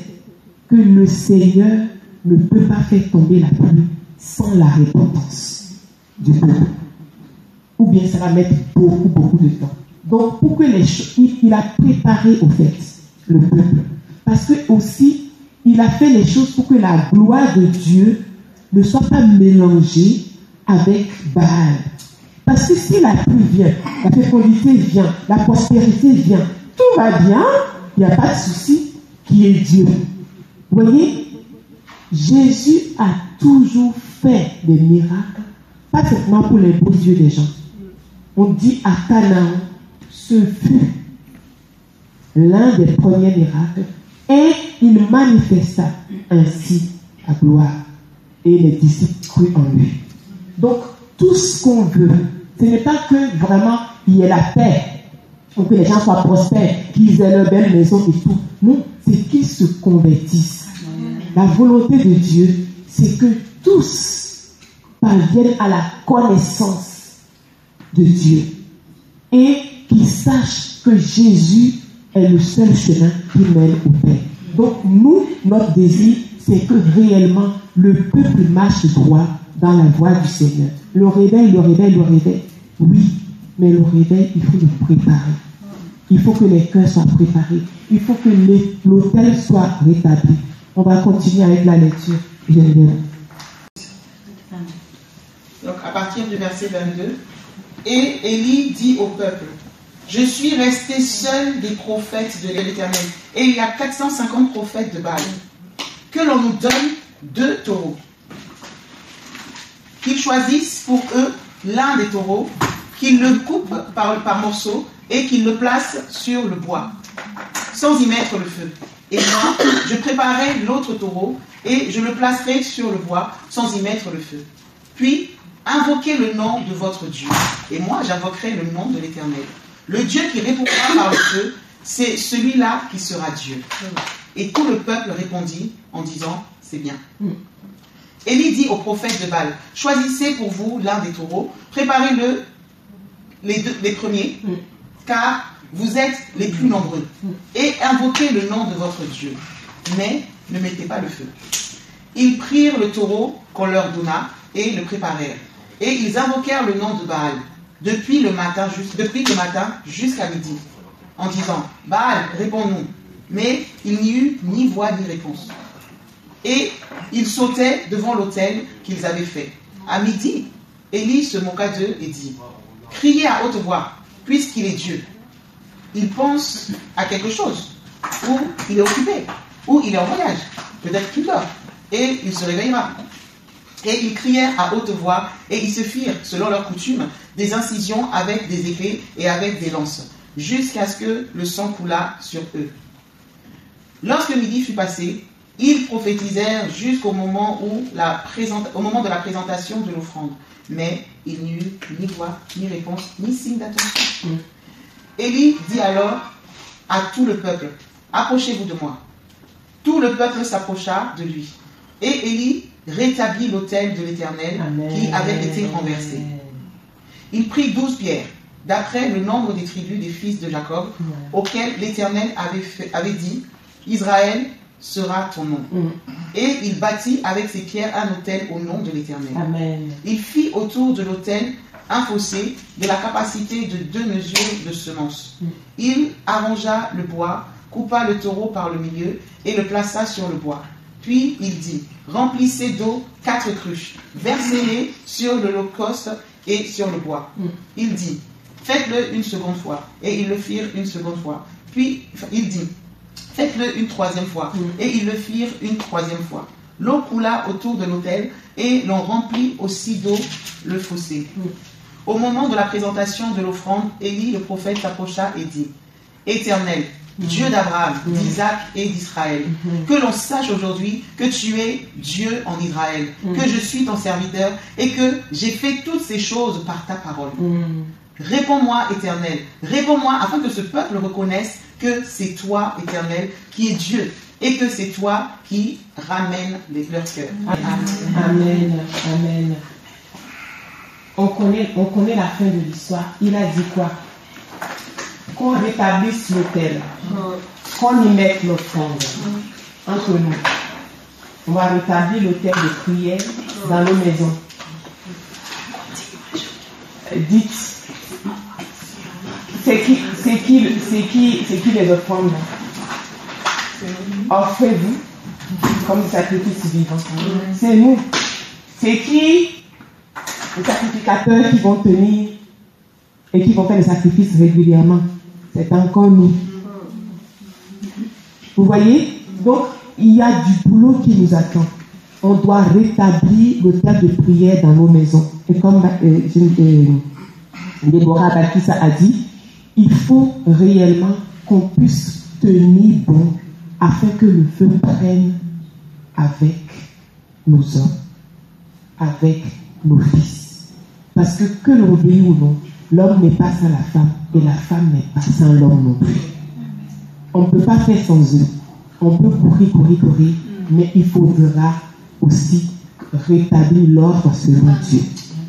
que le Seigneur ne peut pas faire tomber la pluie sans la repentance du peuple. Ou bien ça va mettre beaucoup de temps. Donc pour que les choses, il a préparé au fait le peuple. Parce que aussi, il a fait les choses pour que la gloire de Dieu ne soit pas mélangée avec Baal. Parce que si la pluie vient, la fécondité vient, la prospérité vient, tout va bien, il n'y a pas de souci, qui est Dieu. Vous voyez, Jésus a toujours fait des miracles, pas seulement pour les beaux yeux des gens. On dit à Canaan, ce fut l'un des premiers miracles, et il manifesta ainsi la gloire. Et les disciples crurent en lui. Donc, tout ce qu'on veut, ce n'est pas que vraiment il y ait la paix, ou que les gens soient prospères, qu'ils aient leur belle maison et tout. Non, c'est qu'ils se convertissent. La volonté de Dieu, c'est que tous parviennent à la connaissance de Dieu et qu'ils sachent que Jésus est le seul chemin qui mène au Père. Donc nous, notre désir, c'est que réellement le peuple marche droit dans la voie du Seigneur. Le réveil, oui, mais le réveil, il faut le préparer. Il faut que les cœurs soient préparés. Il faut que l'autel soit rétabli. On va continuer avec la lecture. Donc à partir du verset 22, et Élie dit au peuple, je suis resté seul des prophètes de l'Éternel, et il y a 450 prophètes de Baal. Que l'on nous donne 2 taureaux. Qu'ils choisissent pour eux l'un des taureaux, qu'ils le coupent par morceaux et qu'ils le placent sur le bois, sans y mettre le feu. Et moi, je préparerai l'autre taureau et je le placerai sur le bois, sans y mettre le feu. Puis, invoquez le nom de votre Dieu, et moi j'invoquerai le nom de l'Éternel. Le Dieu qui répondra par le feu, c'est celui-là qui sera Dieu. Et tout le peuple répondit en disant, c'est bien. Élie dit aux prophètes de Baal, choisissez pour vous l'un des taureaux, préparez-le, les premiers, car vous êtes les plus nombreux, et invoquez le nom de votre Dieu, mais ne mettez pas le feu. Ils prirent le taureau qu'on leur donna et le préparèrent, et ils invoquèrent le nom de Baal depuis le matin jusqu'à midi, en disant, Baal, réponds-nous. Mais il n'y eut ni voix ni réponse. Et ils sautaient devant l'autel qu'ils avaient fait. À midi, Élie se moqua d'eux et dit, criez à haute voix, puisqu'il est Dieu. Il pense à quelque chose, ou il est occupé, ou il est en voyage, peut-être qu'il dort, et il se réveillera. Et ils crièrent à haute voix, et ils se firent, selon leur coutume, des incisions avec des épées et avec des lances, jusqu'à ce que le sang coulât sur eux. Lorsque midi fut passé, ils prophétisèrent jusqu'au moment au moment de la présentation de l'offrande. Mais il n'y eut ni voix, ni réponse, ni signe d'attention. Élie dit alors à tout le peuple, approchez-vous de moi. Tout le peuple s'approcha de lui. Et Élie rétablit l'autel de l'Éternel qui avait été renversé. Il prit 12 pierres, d'après le nombre des tribus des fils de Jacob, auxquels l'Éternel avait dit, Israël sera ton nom. Et il bâtit avec ces pierres un autel au nom de l'Éternel. Il fit autour de l'autel un fossé de la capacité de 2 mesures de semence. Il arrangea le bois, coupa le taureau par le milieu et le plaça sur le bois. Puis il dit, remplissez d'eau 4 cruches, versez-les sur l'holocauste et sur le bois. Il dit, faites-le une seconde fois. Et ils le firent une seconde fois. Puis il dit, faites-le une troisième fois. Et ils le firent une troisième fois. L'eau coula autour de l'autel et l'on remplit aussi d'eau le fossé. Au moment de la présentation de l'offrande, Élie, le prophète, s'approcha et dit, Éternel, Dieu d'Abraham, d'Isaac et d'Israël, que l'on sache aujourd'hui que tu es Dieu en Israël, que je suis ton serviteur et que j'ai fait toutes ces choses par ta parole. Réponds-moi, Éternel, réponds-moi afin que ce peuple reconnaisse que c'est toi, Éternel, qui es Dieu et que c'est toi qui ramènes leur cœur. Amen. Amen. On connaît la fin de l'histoire. Il a dit quoi? Qu'on rétablisse l'autel, qu'on y mette l'offrande entre nous. On va rétablir l'autel de prière dans nos maisons. Dites, c'est qui les offrandes? Offrez-vous comme des sacrifices vivants. C'est nous. C'est qui les sacrificateurs qui vont tenir et qui vont faire des sacrifices régulièrement? C'est encore nous. Vous voyez? Donc, il y a du boulot qui nous attend. On doit rétablir l'autel de prière dans nos maisons. Et comme Déborah Bakissa a dit, il faut réellement qu'on puisse tenir bon afin que le feu prenne avec nos hommes, avec nos fils. Parce que l'on obéit ou non, l'homme n'est pas sans la femme et la femme n'est pas sans l'homme non plus. On ne peut pas faire sans eux. On peut courir, mais il faudra aussi rétablir l'ordre selon Dieu.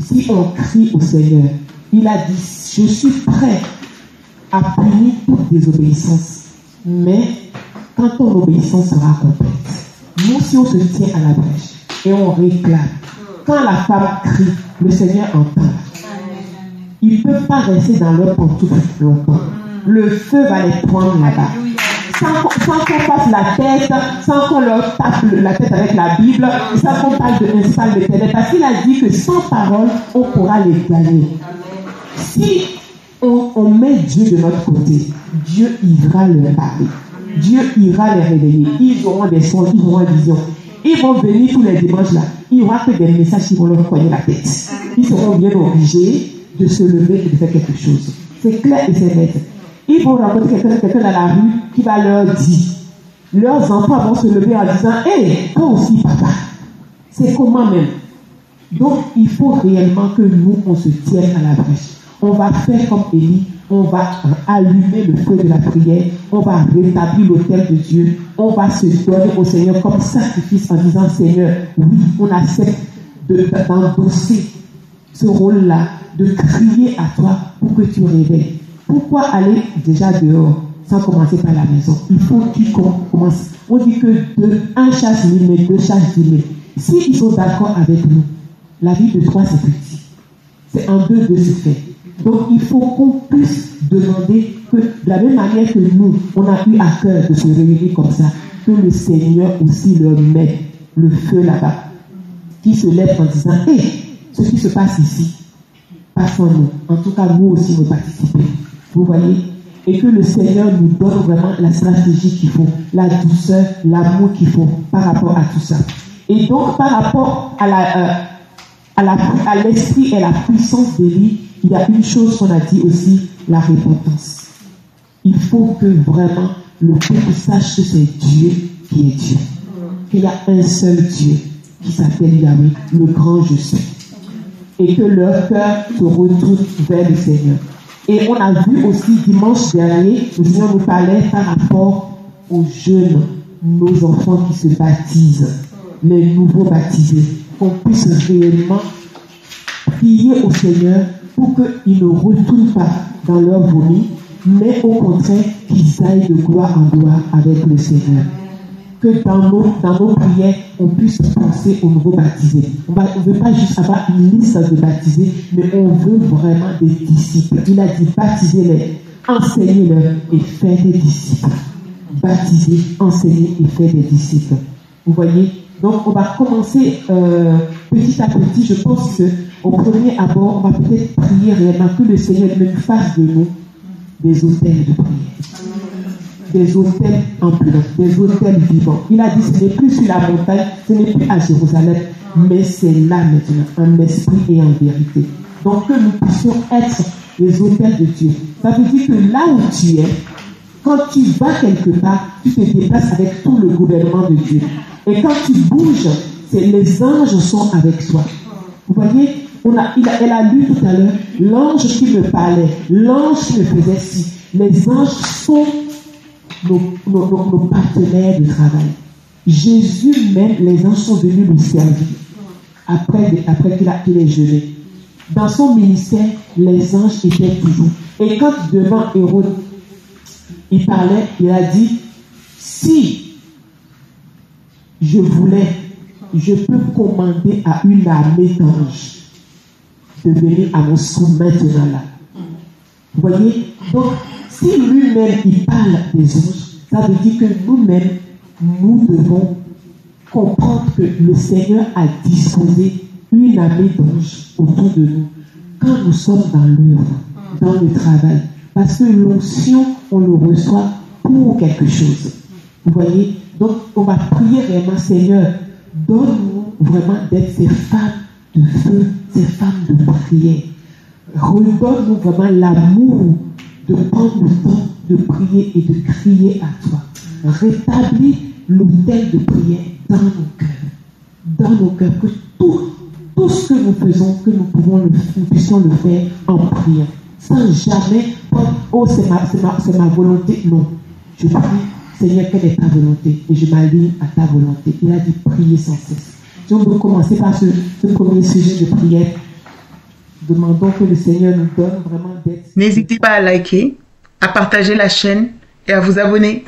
Si on crie au Seigneur, il a dit, je suis prêt à punir toute désobéissance, mais quand ton obéissance sera complète, nous si on se tient à la brèche et on réclame, quand la femme crie, le Seigneur entend. Ils ne peuvent pas rester dans leur pantoufle longtemps. Le feu va les prendre là-bas. Sans qu'on fasse la tête, sans qu'on leur tape la tête avec la Bible, sans qu'on parle de l'instant de ténèbres. Parce qu'il a dit que sans parole, on pourra les gagner. Si on met Dieu de notre côté, Dieu ira leur parler. Dieu ira les réveiller. Ils auront des sons, ils auront des visions. Ils vont venir tous les dimanches là. Il n'y aura que des messages qui vont leur cogner la tête. Ils seront bien obligés de se lever et de faire quelque chose. C'est clair et c'est net. Ils vont rencontrer quelqu'un dans la rue qui va leur dire. Leurs enfants vont se lever en disant, hé, toi aussi papa. C'est comment même? Donc il faut réellement que nous, on se tienne à la brèche. On va faire comme Élie. On va allumer le feu de la prière. On va rétablir l'autel de Dieu. On va se donner au Seigneur comme sacrifice en disant, Seigneur, oui, on accepte d'endosser ce rôle-là, de crier à toi pour que tu réveilles. Pourquoi aller déjà dehors sans commencer par la maison? Il faut qu'il commence. On dit que un chasse 1000, mais 2 chassent 10 000. S'ils sont d'accord avec nous, la vie de 3 c'est petit. C'est en 2 se fait. Donc il faut qu'on puisse demander que, de la même manière que nous, on a eu à cœur de se réunir comme ça, que le Seigneur aussi leur mette le feu là-bas, qui se lève en disant, hé, ce qui se passe ici, passons-nous. En tout cas, nous aussi, nous participer. Vous voyez? Et que le Seigneur nous donne vraiment la stratégie qu'il faut, la douceur, l'amour qu'il faut par rapport à tout ça. Et donc, par rapport à l'esprit et la puissance d'Élie, il y a une chose qu'on a dit aussi, la repentance. Il faut que vraiment le peuple sache que c'est Dieu qui est Dieu. Qu'il y a un seul Dieu qui s'appelle Yahweh, le grand je suis. Et que leur cœur se retourne vers le Seigneur. Et on a vu aussi dimanche dernier, le Seigneur nous parlait par rapport aux jeunes, nos enfants qui se baptisent, les nouveaux baptisés, qu'on puisse réellement prier au Seigneur pour qu'ils ne retournent pas dans leur vomi, mais au contraire qu'ils aillent de gloire en gloire avec le Seigneur. Que dans nos prières, on puisse penser aux nouveaux baptisés. On ne veut pas juste avoir une liste de baptisés, mais on veut vraiment des disciples. Il a dit baptisez-les, enseignez-leur et faites des disciples. Baptiser, enseigner et faire des disciples. Vous voyez? Donc, on va commencer petit à petit. Je pense qu'au premier abord, on va peut-être prier réellement que le Seigneur même fasse de nous des autels de prière. Des autels ambulants, des autels vivants. Il a dit, ce n'est plus sur la montagne, ce n'est plus à Jérusalem, mais c'est là maintenant, en esprit et en vérité. Donc que nous puissions être les autels de Dieu. Ça veut dire que là où tu es, quand tu vas quelque part, tu te déplaces avec tout le gouvernement de Dieu. Et quand tu bouges, les anges sont avec toi. Vous voyez, elle a lu tout à l'heure, l'ange qui me parlait, l'ange qui me faisait ci. Les anges sont nos partenaires de travail. Jésus même, les anges sont venus le servir après qu'il ait jeûné. Dans son ministère, les anges étaient toujours. Et quand devant Hérode, il parlait, il a dit, si je voulais, je peux commander à une armée d'anges de venir à mon secours maintenant là. Vous voyez? Donc, si lui-même, il parle des anges, ça veut dire que nous-mêmes, nous devons comprendre que le Seigneur a disposé une armée d'anges autour de nous quand nous sommes dans l'œuvre, dans le travail. Parce que l'onction, on le reçoit pour quelque chose. Vous voyez? Donc, on va prier vraiment, Seigneur, donne-nous vraiment d'être ces femmes de feu, ces femmes de prière. Redonne-nous vraiment l'amour de prendre le temps de prier et de crier à toi. Rétablis l'autel de prière dans nos cœurs. Dans nos cœurs, que tout ce que nous faisons, que nous puissions le faire en priant. Sans jamais, oh c'est ma volonté. Non. Je prie, Seigneur, quelle est ta volonté? Et je m'aligne à ta volonté. Il a dit prier sans cesse. Si on veut commencer par ce premier sujet de prière, demandons que le Seigneur nous donne vraiment d'être. N'hésitez pas à liker, à partager la chaîne et à vous abonner.